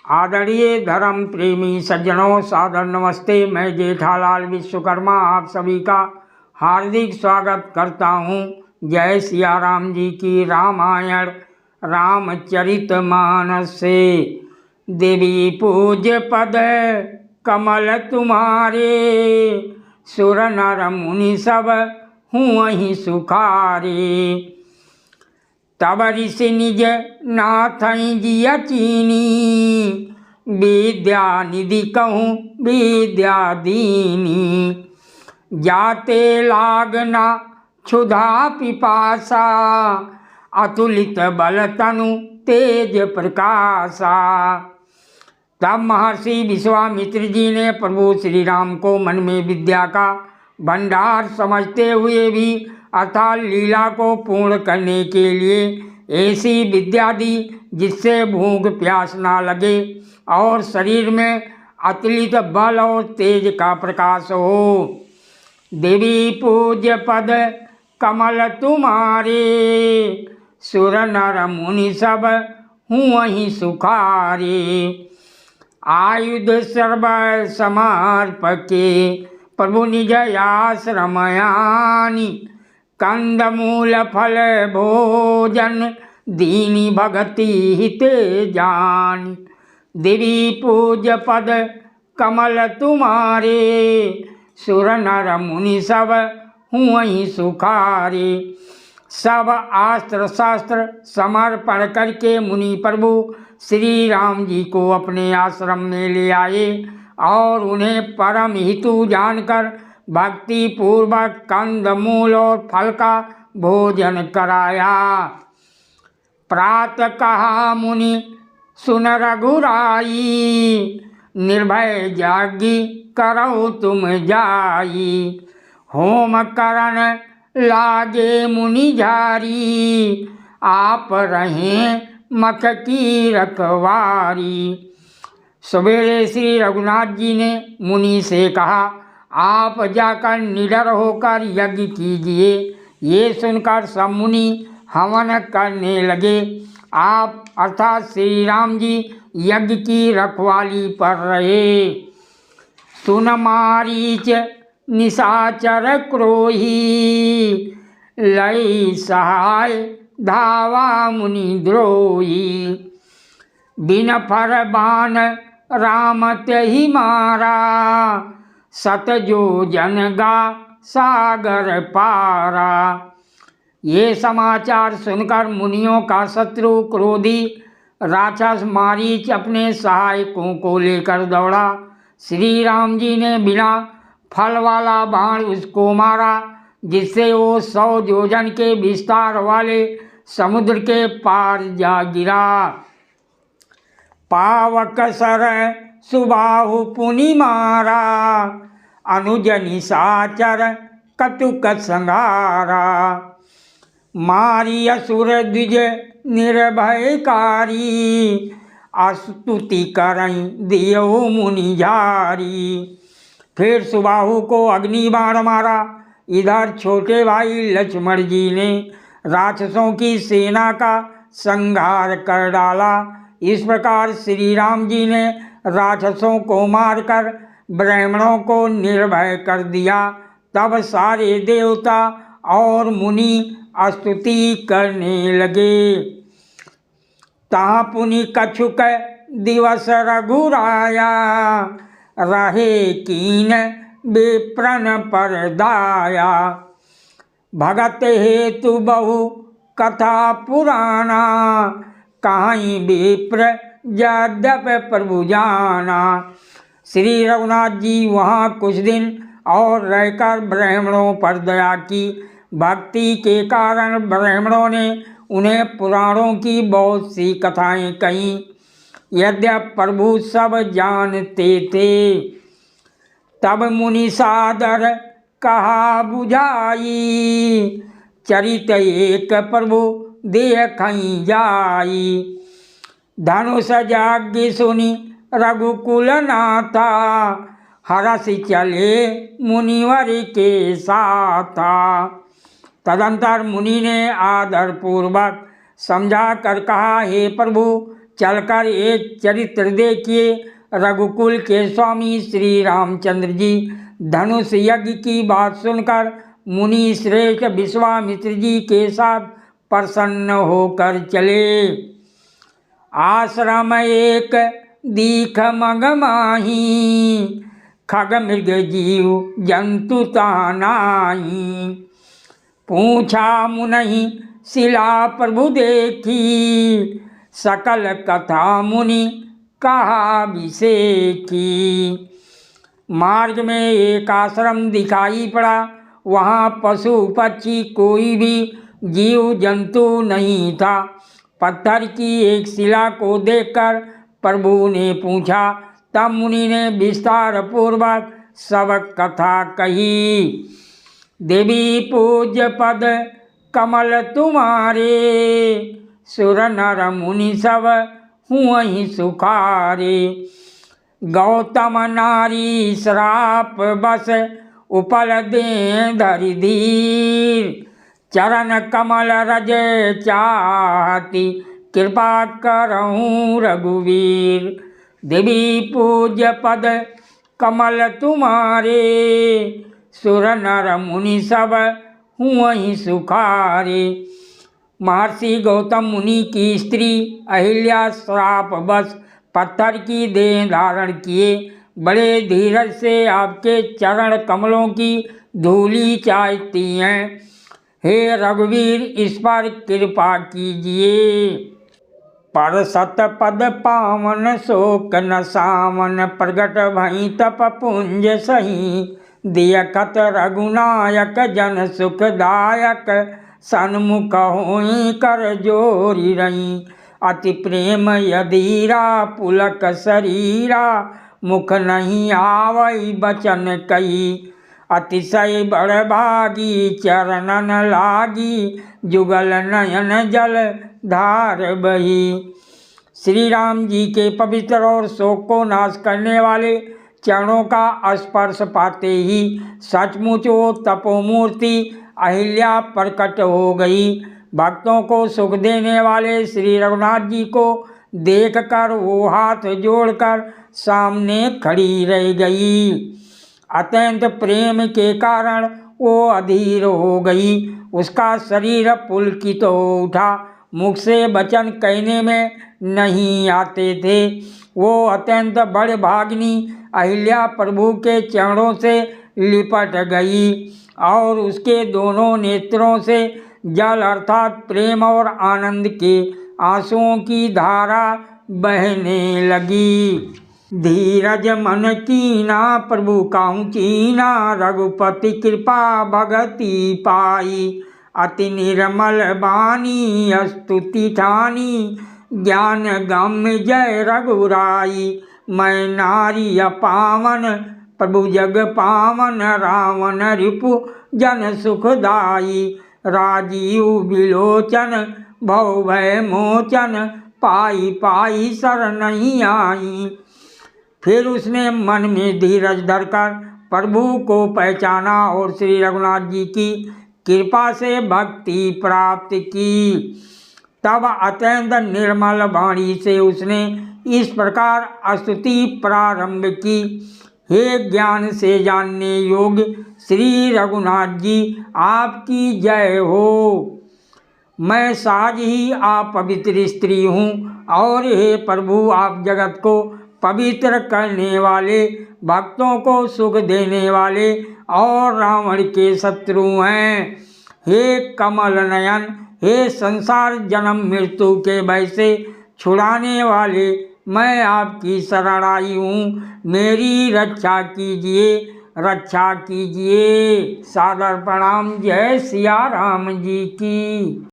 आदरणीय धर्म प्रेमी सज्जनों, सादर नमस्ते। मैं जेठालाल विश्वकर्मा आप सभी का हार्दिक स्वागत करता हूँ। जय सिया राम जी की रामायण रामचरितमानस से। देवी पूज्य पद कमल तुम्हारे, सुर नर मुनि सब हूँ वहीं सुखारे। तब ऋषि निज नाथ जिया चीनी, विद्या निधि कहूँ विद्या दीनी। जाते लागना क्षुधा पिपासा, अतुलित बल तनु तेज प्रकाशा। तब महर्षि विश्वामित्र जी ने प्रभु श्री राम को मन में विद्या का भंडार समझते हुए भी अर्थात लीला को पूर्ण करने के लिए ऐसी विद्या दी जिससे भूख प्यास ना लगे और शरीर में अतुलित बल और तेज का प्रकाश हो। देवी पूज्य पद कमल तुम्हारे, सुर नर मुनि सब हूँ वहीं सुखारे। आयुध सर्व समर्पके प्रभु निज आश्रमयानी, कंदमूल फल भोजन दीनी भगति हिते जानी। देवी पूज्य पद कमल तुम्हारे, सुर नर मुनि सब हूँ वहीं सुखारे। सब अस्त्र शास्त्र समर्पण करके मुनि प्रभु श्री राम जी को अपने आश्रम में ले आए और उन्हें परम हितु जानकर भक्ति पूर्वक कंदमूल और फल का भोजन कराया। प्रातः कहा मुनि सुन रघुराई, निर्भय जागी करो तुम जाई। होम करन लागे मुनि झारी, आप रहें मख की रखवारी। सवेरे श्री रघुनाथ जी ने मुनि से कहा, आप जाकर निडर होकर यज्ञ कीजिए। ये सुनकर सब मुनि हवन करने लगे। आप अर्थात श्री राम जी यज्ञ की रखवाली पर रहे। सुन मारीच निशाचर क्रोही, लई सहाय धावा मुनि द्रोही। बिन फर बाण राम तेहि मारा, सत जो जनगा सागर पारा। ये समाचार सुनकर मुनियों का शत्रु क्रोधी राक्षस मारीच अपने सहायकों को लेकर दौड़ा। श्री राम जी ने बिना फल वाला बाण उसको मारा, जिससे वो 100 योजन के विस्तार वाले समुद्र के पार जा गिरा। पावक सर सुबाहु पुनि मारा, अनुज निशाचर कटुक संहारा। मारी असुर द्विज निर्भयकारी, अस्तुति करई दियो मुनि झारी। फिर सुबाहु को अग्नि बाण मारा। इधर छोटे भाई लक्ष्मण जी ने राक्षसों की सेना का संहार कर डाला। इस प्रकार श्री राम जी ने राक्षसों को मारकर ब्राह्मणों को निर्भय कर दिया। तब सारे देवता और मुनि स्तुति करने लगे। तहाँ पुनि कछुक दिवस रघुराया, रहे कीन विप्रन पर दाया। भगत हेतु बहु कथा पुराना, कहीं विप्र यद्यप प्रभु जाना। श्री रघुनाथ जी वहाँ कुछ दिन और रहकर ब्राह्मणों पर दया की। भक्ति के कारण ब्राह्मणों ने उन्हें पुराणों की बहुत सी कथाएं कहीं, यद्यप प्रभु सब जानते थे। तब मुनि सादर कहा बुझाई, चरित एक प्रभु देखई जाई। धनुष जाग्ञ सुनि रघुकुल नाथा, हरसि चले मुनिवर के साथा। तदंतर मुनि ने आदर पूर्वक समझा कर कहा, हे प्रभु चलकर एक चरित्र देखिए। रघुकुल के स्वामी श्री रामचंद्र जी धनुष यज्ञ की बात सुनकर मुनि श्रेष्ठ विश्वामित्र जी के साथ प्रसन्न होकर चले। आश्रम एक दीख मग माही, खग मृग जीव जंतु तानाही। पूछा मुनि शिला प्रभु देखी, सकल कथा मुनि कहा विषेखी। मार्ग में एक आश्रम दिखाई पड़ा। वहाँ पशु पक्षी कोई भी जीव जंतु नहीं था। पत्थर की एक शिला को देखकर प्रभु ने पूछा। तब मुनि ने विस्तार पूर्वक सब कथा कही। देवी पूज्य पद कमल तुम्हारे, सुर नर मुनि सब हुई सुखारे। गौतम नारी श्राप बस, उपल दे धरि धीर। चरण कमल रज चाहती, कृपा करहूँ रघुवीर। देवी पूज्य पद कमल तुम्हारे, सुर नर मुनि सब हुई सुखारे। महर्षि गौतम मुनि की स्त्री अहिल्या श्राप बस पत्थर की देह धारण किए बड़े धीरज से आपके चरण कमलों की धूलि चाहती हैं। हे रघुवीर, इस पर कृपा कीजिए। पर सत पद पावन शोक न सावन, प्रगट भई तप पुंज सही। दियखत रघुनायक जन सुखदायक, सन्मुख होई कर जोरी रही। अति प्रेम यदीरा पुलक शरीरा, मुख नहीं आवई बचन कही। अतिशय बड़भागी चरणन लागी, जुगल नयन जल धार बही। श्री राम जी के पवित्र और शोक को नाश करने वाले चरणों का स्पर्श पाते ही सचमुच वो तपोमूर्ति अहिल्या प्रकट हो गई। भक्तों को सुख देने वाले श्री रघुनाथ जी को देखकर वो हाथ जोड़कर सामने खड़ी रह गई। अत्यंत प्रेम के कारण वो अधीर हो गई। उसका शरीर पुलकित हो उठा। मुख से वचन कहने में नहीं आते थे। वो अत्यंत बड़े भागिनी अहिल्या प्रभु के चरणों से लिपट गई और उसके दोनों नेत्रों से जल अर्थात प्रेम और आनंद के आंसुओं की धारा बहने लगी। धीरज मन कीना प्रभु काहू चीना, रघुपति कृपा भगति पाई। अति निर्मल बानी स्तुति ठानी, ज्ञान गम्य जय रघुराई। मैं नारी पावन प्रभु जग पावन, रावण रिपु जन सुखदाई। राजीव विलोचन भव भय मोचन, पाई पाई शरण नहीं आई। फिर उसने मन में धीरज धरकर प्रभु को पहचाना और श्री रघुनाथ जी की कृपा से भक्ति प्राप्त की। तब अत्यंत निर्मल वाणी से उसने इस प्रकार स्तुति प्रारंभ की। हे ज्ञान से जानने योग्य श्री रघुनाथ जी, आपकी जय हो। मैं सहज ही आप पवित्र स्त्री हूँ और हे प्रभु, आप जगत को पवित्र करने वाले, भक्तों को सुख देने वाले और रावण के शत्रु हैं। हे कमल नयन, हे संसार जन्म मृत्यु के भय से छुड़ाने वाले, मैं आपकी शरण आई हूँ। मेरी रक्षा कीजिए, रक्षा कीजिए। सादर प्रणाम। जय सिया राम जी की।